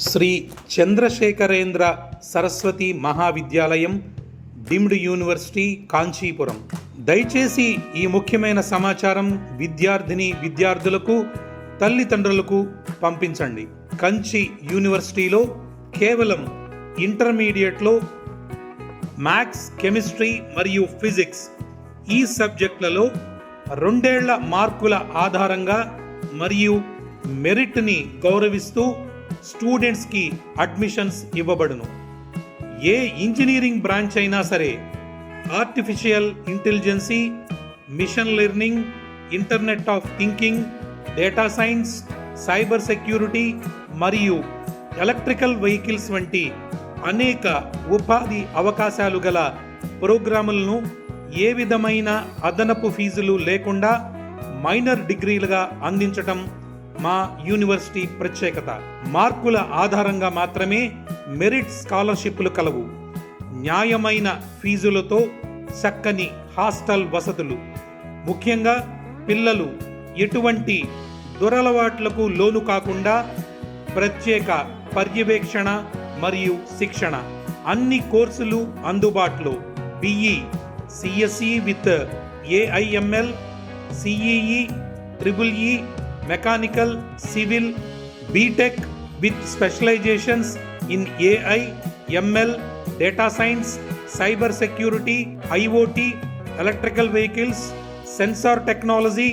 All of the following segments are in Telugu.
Shri Chandrasekharendra Saraswathi Mahavidyalayam, deemed university, Kanchipuram. దయచేసి ఈ ముఖ్యమైన సమాచారం విద్యార్థులకు, తల్లిదండ్రులకు పంపించండి. కంచి యూనివర్సిటీలో కేవలం ఇంటర్మీడియట్లో మ్యాథ్స్, కెమిస్ట్రీ మరియు ఫిజిక్స్ ఈ సబ్జెక్టులలో 2 ఏళ్ల మార్కుల ఆధారంగా మరియు మెరిట్ని గౌరవిస్తూ స్టూడెంట్స్కి అడ్మిషన్స్ ఇవ్వబడును. ఏ ఇంజనీరింగ్ బ్రాంచ్ అయినా సరే, artificial intelligence, machine learning, internet of thinking, data science, cyber security మరియు ఎలక్ట్రికల్ వెహికల్స్ వంటి అనేక ఉపాధి అవకాశాలు గల ప్రోగ్రాములను ఏ విధమైన అదనపు ఫీజులు లేకుండా మైనర్ డిగ్రీలుగా అందించటం మా యూనివర్సిటీ ప్రత్యేకత. మార్కుల ఆధారంగా మాత్రమే మెరిట్ స్కాలర్షిప్లు కలవు. న్యాయమైన ఫీజులతో చక్కని హాస్టల్ వసతులు. ముఖ్యంగా పిల్లలు ఎటువంటి దురలవాట్లకు లోను కాకుండా ప్రత్యేక పర్యవేక్షణ మరియు శిక్షణ. అన్ని కోర్సులు అందుబాటులో. BE, CSE with AIML, CEE, triple E, mechanical, civil, BTech with specialisations in AI, ML, data science, cyber security, IoT, electrical vehicles, sensor technology,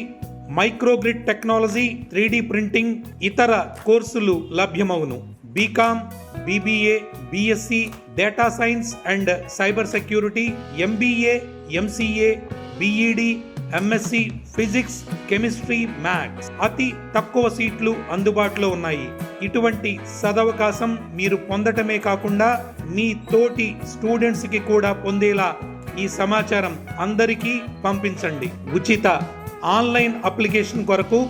microgrid technology, 3D printing, ఇతర కోర్సులు లభ్యమవును. BCom, BBA, BSc, data science and cyber security, MBA, MCA, BEd, MSc, physics, chemistry, maths. అతి తక్కువ సీట్లు అందుబాటులో ఉన్నాయి. ఇటువంటి సదవకాశం మీరు పొందటమే కాకుండా మీ తోటి స్టూడెంట్స్కి కూడా పొందేలా ఈ సమాచారం అందరికీ పంపించండి. ఉచిత ఆన్లైన్ అప్లికేషన్ కొరకు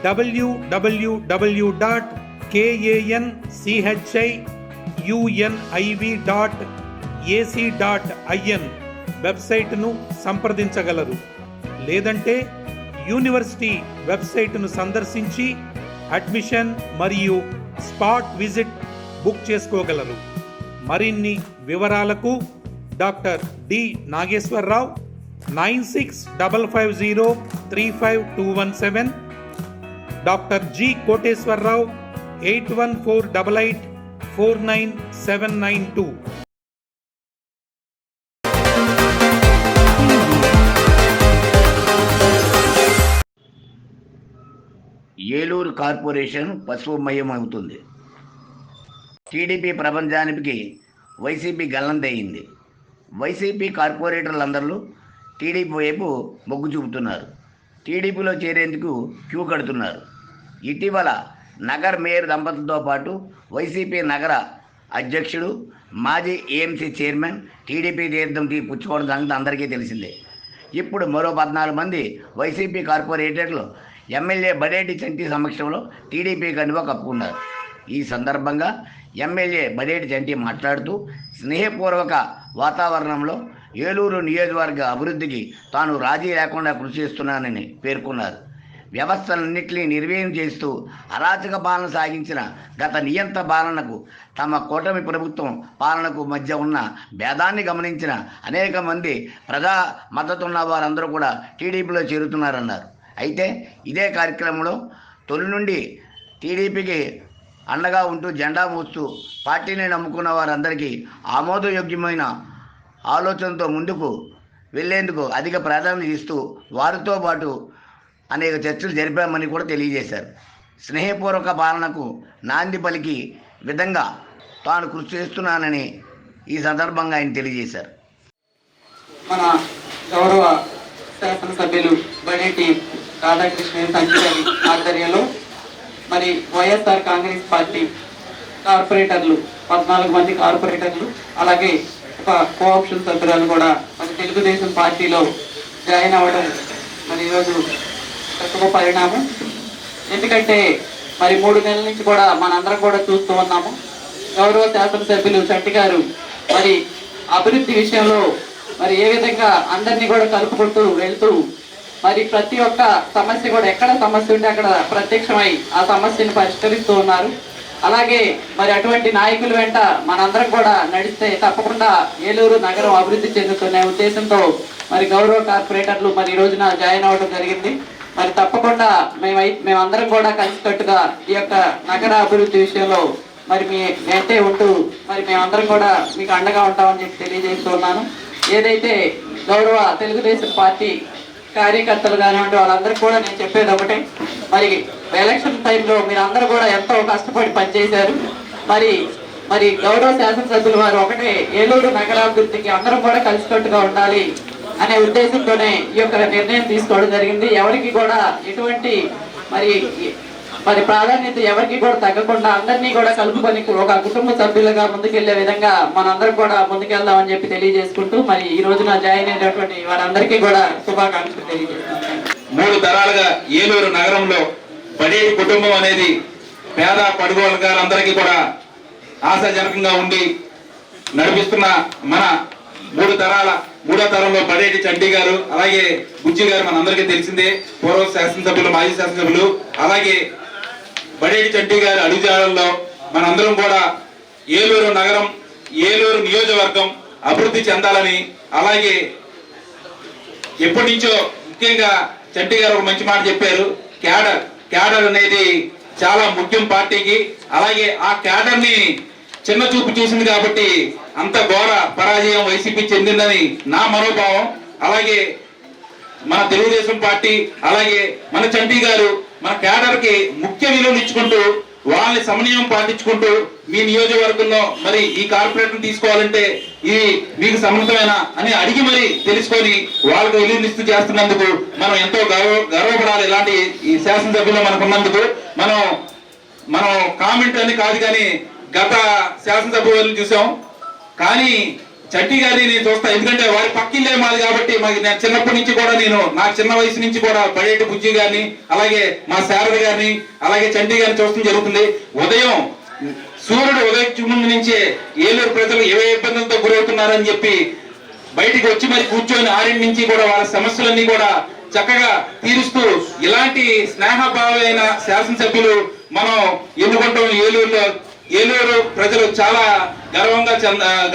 www.kanchiuniv.ac.in వెబ్సైట్ను సంప్రదించగలరు. లేదంటే యూనివర్సిటీ వెబ్సైట్ను సందర్శించి అడ్మిషన్ మరియు స్పాట్ విజిట్ బుక్ చేసుకోగలరు. మరిన్ని వివరాలకు doctor D Nageswara Rao 9655035217, doctor G Koteswara Rao 8148849792. Eluru corporation పశువుమయం అవుతుంది. టీడీపీ ప్రపంచానికి వైసీపీ గల్లంతయింది. వైసీపీ కార్పొరేటర్లందరూ టీడీపీ వైపు మొగ్గు చూపుతున్నారు. టీడీపీలో చేరేందుకు క్యూ కడుతున్నారు. ఇటీవల నగర్ మేయర్ దంపతులతో పాటు వైసీపీ నగర అధ్యక్షుడు, మాజీ ఏఎంసీ చైర్మన్ టీడీపీ తీర్థం పుచ్చుకోవడం సంగతి అందరికీ తెలిసిందే. ఇప్పుడు మరో 14 మంది వైసీపీ కార్పొరేటర్లు ఎమ్మెల్యే బడేటి చంటి సమక్షంలో టీడీపీ కండువా కప్పుకున్నారు. ఈ సందర్భంగా ఎమ్మెల్యే బడేటి చంటి మాట్లాడుతూ స్నేహపూర్వక వాతావరణంలో ఏలూరు నియోజకవర్గ అభివృద్ధికి తాను రాజీ లేకుండా కృషి చేస్తున్నానని పేర్కొన్నారు. వ్యవస్థలన్నింటినీ నిర్వీర్యం చేస్తూ అరాచక పాలన సాగించిన గత నియంత పాలనకు, తమ కూటమి ప్రభుత్వం పాలనకు మధ్య ఉన్న భేదాన్ని గమనించిన అనేక మంది ప్రజా మద్దతు ఉన్న వారందరూ కూడా టీడీపీలో చేరుతున్నారన్నారు. అయితే ఇదే కార్యక్రమంలో తొలి నుండి టీడీపీకి అండగా ఉంటూ జెండా మోస్తూ పార్టీని నమ్ముకున్న వారందరికీ ఆమోదయోగ్యమైన ఆలోచనతో ముందుకు వెళ్లేందుకు అధిక ప్రాధాన్యత ఇస్తూ వారితో పాటు అనేక చర్చలు జరిపామని కూడా తెలియజేశారు. స్నేహపూర్వక పాలనకు నాంది పలికి విధంగా తాను కృషి చేస్తున్నానని ఈ సందర్భంగా ఆయన తెలియజేశారు. మన గౌరవ శాసనసభ్యులు బడేటి రాధాకృష్ణ సంఖ్యారి ఆధ్వర్యంలో మరి వైఎస్ఆర్ కాంగ్రెస్ పార్టీ కార్పొరేటర్లు 14 మంది కార్పొరేటర్లు, అలాగే ఒక కోఆప్షన్ సభ్యురాలు కూడా మరి తెలుగుదేశం పార్టీలో జాయిన్ అవ్వడం మరి ఈరోజు గొప్ప పరిణామం. ఎందుకంటే మరి 3 నెలల నుంచి కూడా మనందరం కూడా చూస్తూ ఉన్నాము. గౌరవ శాసనసభ్యులు చంటి గారు మరి అభివృద్ధి విషయంలో మరి ఏ విధంగా అందరినీ కూడా కలుపుకుంటూ వెళ్తూ మరి ప్రతి ఒక్క సమస్య కూడా ఎక్కడ సమస్య ఉంటే అక్కడ ప్రత్యక్షమై ఆ సమస్యను పరిష్కరిస్తూ ఉన్నారు. అలాగే మరి అటువంటి నాయకుల వెంట మనందరం కూడా నడిస్తే తప్పకుండా ఏలూరు నగరం అభివృద్ధి చెందుతున్న ఉద్దేశంతో మరి గౌరవ కార్పొరేటర్లు మరి ఈ రోజున జాయిన్ అవ్వడం జరిగింది. మరి తప్పకుండా మేమందరం కూడా కలిసికట్టుగా ఈ యొక్క నగర అభివృద్ధి విషయంలో మరి మీ వెంటే ఉంటూ మరి మేమందరం కూడా మీకు అండగా ఉంటామని చెప్పి తెలియజేస్తున్నాను. ఏదైతే గౌరవ తెలుగుదేశం పార్టీ కార్యకర్తలు కానివ్వండి వాళ్ళందరికీ కూడా నేను చెప్పేది ఒకటే, మరి ఎలక్షన్ టైంలో మీరు అందరూ కూడా ఎంతో కష్టపడి పనిచేశారు. మరి గౌరవ శాసనసభ్యులు వారు ఒకటే ఏలూరు నగరాభివృద్ధికి అందరం కూడా కలిసికట్టుగా ఉండాలి అనే ఉద్దేశంతోనే ఈ యొక్క నిర్ణయం తీసుకోవడం జరిగింది. ఎవరికి కూడా ఎటువంటి మరి ప్రాధాన్యత ఎవరికి కూడా తగ్గకుండా అందరినీ కూడా కలుపుకొని ఒక కుటుంబ సభ్యులుగా ముందుకెళ్లే విధంగా మనందరం కూడా ముందుకెళ్దామని చెప్పి తెలియజేసుకుంటూ మరి ఈ రోజున జాయిన్ అయినటువంటి వారందరికీ కూడా శుభాకాంక్షలు తెలియజేస్తున్నాను. 3 తరాలుగా ఏలూరు నగరంలో పడేటి కుటుంబం అనేది పేద పడుగోలుగారందరికీ కూడా ఆశాజనకంగా ఉండి నడిపిస్తున్న మన 3వ తరంలో పడేటి చంటి గారు, అలాగే బుజ్జి గారు మనందరికీ తెలిసిందే, పూర్వ శాసనసభ్యులు, మాజీ శాసనసభ్యులు. అలాగే పడేటి చంటి గారి అడుగుజాడల్లో మనందరం కూడా ఏలూరు నగరం, ఏలూరు నియోజకవర్గం అభివృద్ధి చెందాలని, అలాగే ఎప్పటి నుంచో ముఖ్యంగా చంటి గారు ఒక మంచి మాట చెప్పారు, క్యాడర్ అనేది చాలా ముఖ్యం పార్టీకి. అలాగే ఆ క్యాడర్ ని చిన్న చూపు చూసింది కాబట్టి అంత ఘోర పరాజయం వైసీపీ చెందిందని నా మనోభావం. అలాగే మన తెలుగుదేశం పార్టీ, అలాగే మన చంటి గారు మన క్యాడర్ కి ముఖ్య విలువలు ఇచ్చుకుంటూ వాళ్ళని సమన్వయం పాటించుకుంటూ మీ నియోజకవర్గంలో మరి ఈ కార్పొరేటర్ తీసుకోవాలంటే ఇది మీకు సమ్మతమేనా అని అడిగి మరి తెలుసుకొని వాళ్ళకు విలువనిస్తూ చేస్తున్నందుకు మనం ఎంతో గర్వపడాలి. ఇలాంటి ఈ శాసనసభ్యులు మనకు ఉన్నందుకు మనం కామెంట్ అని కాదు, కానీ గత శాసనసభ్యులను చూసాం, కానీ చంటి గారిని నేను చూస్తా, ఎందుకంటే వారి పక్కిల్లే మాది కాబట్టి నేను చిన్నప్పటి నుంచి కూడా నాకు చిన్న వయసు నుంచి కూడా పడేటి బుజ్జి గారిని, అలాగే మా శారద గారిని, అలాగే చంటి గారిని చూడటం జరుగుతుంది. ఉదయం సూర్యుడు ఉదయం ముందు నుంచే ఏలూరు ప్రజలు ఏ ఇబ్బందులతో గురవుతున్నారని చెప్పి బయటికి వచ్చి మరి కూర్చొని 6 నుంచి కూడా వాళ్ళ సమస్యలన్నీ కూడా చక్కగా తీరుస్తూ ఇలాంటి స్నేహభావమైన శాసనసభ్యులు మనం ఎన్నుకుంటాం. ఏలూరు ప్రజలు చాలా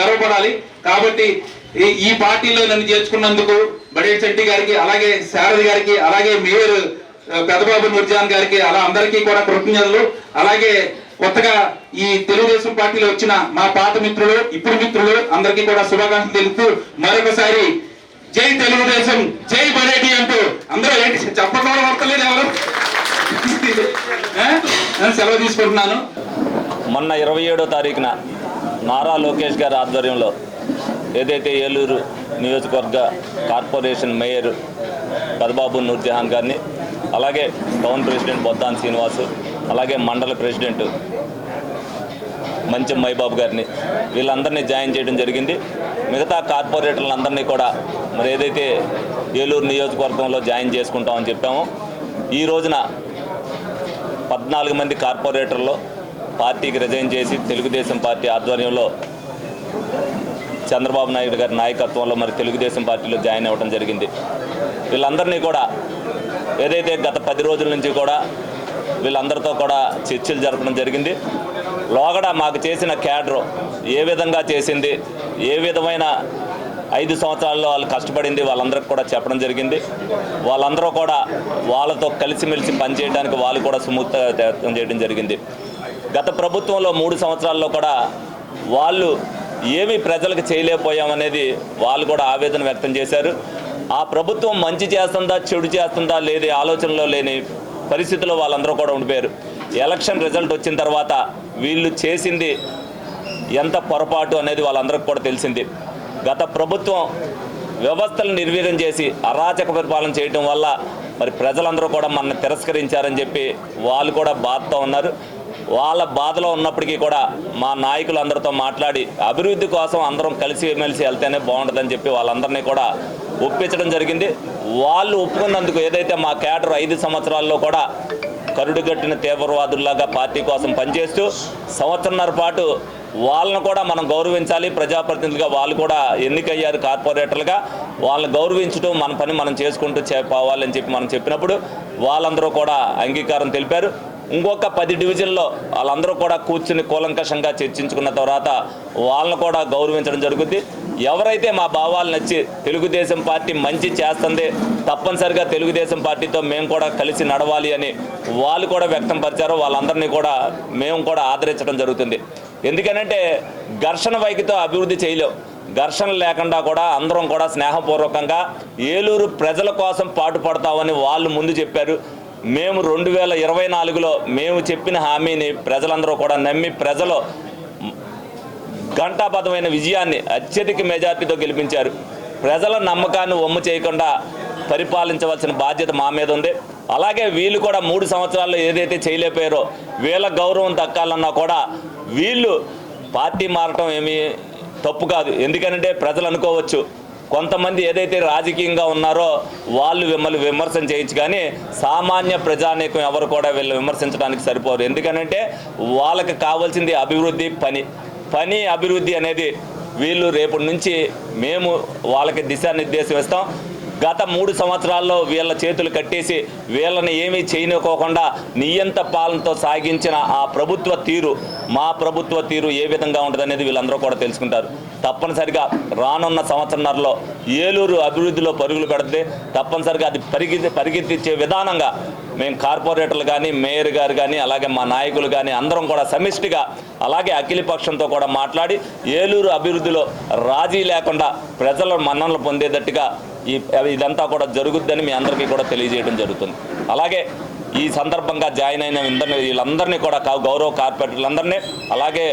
గర్వపడాలి. కాబట్టి ఈ పార్టీలో నన్ను చేర్చుకున్నందుకు బడేటి చంటి గారికి, అలాగే శారద గారికి, అలాగే మేయర్ పెదబాబు నూర్జాన్ గారికి, అలా అందరికీ కూడా కృతజ్ఞతలు. అలాగే కొత్తగా ఈ తెలుగుదేశం పార్టీలో వచ్చిన మా పాత మిత్రులు, ఇప్పుడు మిత్రులు అందరికీ కూడా శుభాకాంక్షలు తెలుపుతూ మరొకసారి జై తెలుగుదేశం, జై బడేటి అంటూ అందరూ ఏంటి చెప్పడం వర్తలేదు ఎవరు సెలవు తీసుకుంటున్నాను. మొన్న 27వ తారీఖున నారా లోకేష్ గారి ఆధ్వర్యంలో ఏదైతే ఏలూరు నియోజకవర్గ కార్పొరేషన్ మేయర్ పెదబాబు నూర్జహాన్ గారిని, అలాగే టౌన్ ప్రెసిడెంట్ బొద్దాన్ శ్రీనివాసు, అలాగే మండల ప్రెసిడెంట్ మంచం మైబాబు గారిని వీళ్ళందరినీ జాయిన్ చేయడం జరిగింది. మిగతా కార్పొరేటర్లందరినీ కూడా మరి ఏదైతే ఏలూరు నియోజకవర్గంలో జాయిన్ చేసుకుంటామని చెప్పామో, ఈ రోజున 14 మంది కార్పొరేటర్లు పార్టీకి రిజైన్ చేసి తెలుగుదేశం పార్టీ ఆధ్వర్యంలో చంద్రబాబు నాయుడు గారి నాయకత్వంలో మరి తెలుగుదేశం పార్టీలో జాయిన్ అవ్వడం జరిగింది. వీళ్ళందరినీ కూడా ఏదైతే గత 10 రోజుల నుంచి కూడా వీళ్ళందరితో కూడా చర్చలు జరపడం జరిగింది. లోగడ మాకు చేసిన క్యాడర్ ఏ విధంగా చేసింది, ఏ విధమైన 5 సంవత్సరాల్లో వాళ్ళు కష్టపడింది వాళ్ళందరికీ కూడా చెప్పడం జరిగింది. వాళ్ళందరూ కూడా వాళ్ళతో కలిసిమెలిసి పనిచేయడానికి వాళ్ళు కూడా సుముఖత వ్యక్తం చేయడం జరిగింది. గత ప్రభుత్వంలో 3 సంవత్సరాల్లో కూడా వాళ్ళు ఏమి ప్రజలకు చేయలేకపోయామనేది వాళ్ళు కూడా ఆవేదన వ్యక్తం చేశారు. ఆ ప్రభుత్వం మంచి చేస్తుందా చెడు చేస్తుందా లేదే ఆలోచనలో లేని పరిస్థితుల్లో వాళ్ళందరూ కూడా ఉండిపోయారు. ఎలక్షన్ రిజల్ట్ వచ్చిన తర్వాత వీళ్ళు చేసింది ఎంత పొరపాటు అనేది వాళ్ళందరికీ కూడా తెలిసింది. గత ప్రభుత్వం వ్యవస్థలను నిర్వీర్యం చేసి అరాచక పరిపాలన చేయడం వల్ల మరి ప్రజలందరూ కూడా మనల్ని తిరస్కరించారని చెప్పి వాళ్ళు కూడా బాధతో ఉన్నారు. వాళ్ళ బాధలో ఉన్నప్పటికీ కూడా మా నాయకులందరితో మాట్లాడి అభివృద్ధి కోసం అందరం కలిసిమెలిసి వెళ్తేనే బాగుంటుందని చెప్పి వాళ్ళందరినీ కూడా ఒప్పించడం జరిగింది. వాళ్ళు ఒప్పుకున్నందుకు ఏదైతే మా క్యాడర్ 5 సంవత్సరాల్లో కూడా కరుడుగట్టిన తీవ్రవాదుల్లాగా పార్టీ కోసం పనిచేస్తూ సంవత్సరంన్నర పాటు వాళ్ళను కూడా మనం గౌరవించాలి. ప్రజాప్రతినిధులుగా వాళ్ళు కూడా ఎన్నికయ్యారు కార్పొరేటర్లుగా, వాళ్ళని గౌరవించడం మన పని మనం చేసుకుంటూ పోవాలని చెప్పి మనం చెప్పినప్పుడు వాళ్ళందరూ కూడా అంగీకారం తెలిపారు. ఇంకొక 10 డివిజన్లో వాళ్ళందరూ కూడా కూర్చుని కూలంకషంగా చర్చించుకున్న తర్వాత వాళ్ళని కూడా గౌరవించడం జరుగుద్ది. ఎవరైతే మా భావాలు నచ్చి తెలుగుదేశం పార్టీ మంచి చేస్తుంది, తప్పనిసరిగా తెలుగుదేశం పార్టీతో మేము కూడా కలిసి నడవాలి అని వాళ్ళు కూడా వ్యక్తం పరిచారు. వాళ్ళందరినీ కూడా మేము కూడా ఆదరించడం జరుగుతుంది. ఎందుకనంటే ఘర్షణ వైఖరితో అభివృద్ధి చేయలేం. ఘర్షణ లేకుండా కూడా అందరం కూడా స్నేహపూర్వకంగా ఏలూరు ప్రజల కోసం పాటుపడతామని వాళ్ళు ముందు చెప్పారు. మేము 2024లో మేము చెప్పిన హామీని ప్రజలందరూ కూడా నమ్మి ప్రజలు ఘంటాబద్ధమైన విజయాన్ని అత్యధిక మెజార్టీతో గెలిపించారు. ప్రజల నమ్మకాన్ని వమ్ము చేయకుండా పరిపాలించవలసిన బాధ్యత మా మీద ఉంది. అలాగే వీళ్ళు కూడా 3 సంవత్సరాల్లో ఏదైతే చేయలేకపోయారో వీళ్ళ గౌరవం దక్కాలన్నా కూడా వీళ్ళు పార్టీ మారటం ఏమీ తప్పు కాదు. ఎందుకంటే ప్రజలు అనుకోవచ్చు కొంతమంది ఏదైతే రాజకీయంగా ఉన్నారో వాళ్ళు మిమ్మల్ని విమర్శన చేయొచ్చు, కానీ సామాన్య ప్రజానీకం ఎవరు కూడా వీళ్ళు విమర్శించడానికి సరిపోరు. ఎందుకనంటే వాళ్ళకి కావాల్సింది అభివృద్ధి, పని అభివృద్ధి అనేది వీళ్ళు రేపటి నుంచి మేము వాళ్ళకి దిశానిర్దేశం ఇస్తాం. గత 3 సంవత్సరాల్లో వీళ్ళ చేతులు కట్టేసి వీళ్ళని ఏమీ చేయనుకోకుండా నియంత పాలనతో సాగించిన ఆ ప్రభుత్వ తీరు, మా ప్రభుత్వ తీరు ఏ విధంగా ఉంటుందనేది వీళ్ళందరూ కూడా తెలుసుకుంటారు. తప్పనిసరిగా రానున్న సంవత్సరంలో ఏలూరు అభివృద్ధిలో పరుగులు పెడితే తప్పనిసరిగా అది పరిగెత్తించే విధానంగా మేము కార్పొరేటర్లు కానీ, మేయర్ గారు కానీ, అలాగే మా నాయకులు కానీ అందరం కూడా సమిష్టిగా అలాగే అఖిలపక్షంతో కూడా మాట్లాడి ఏలూరు అభివృద్ధిలో రాజీ లేకుండా ప్రజల మన్ననలు పొందేటట్టుగా ఇదంతా కూడా జరుగుద్దని మీ అందరికీ కూడా తెలియజేయడం జరుగుతుంది. అలాగే ఈ సందర్భంగా జాయిన్ అయిన వీళ్ళందరినీ కూడా గౌరవ కార్పొరేటర్లందరినీ అలాగే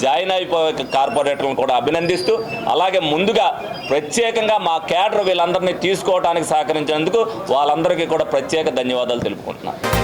జాయిన్ అయిపోయే కార్పొరేటర్లను కూడా అభినందిస్తూ, అలాగే ముందుగా ప్రత్యేకంగా మా క్యాడర్ వీళ్ళందరినీ తీసుకోవడానికి సహకరించినందుకు వాళ్ళందరికీ కూడా ప్రత్యేక ధన్యవాదాలు తెలుపుకుంటున్నాను.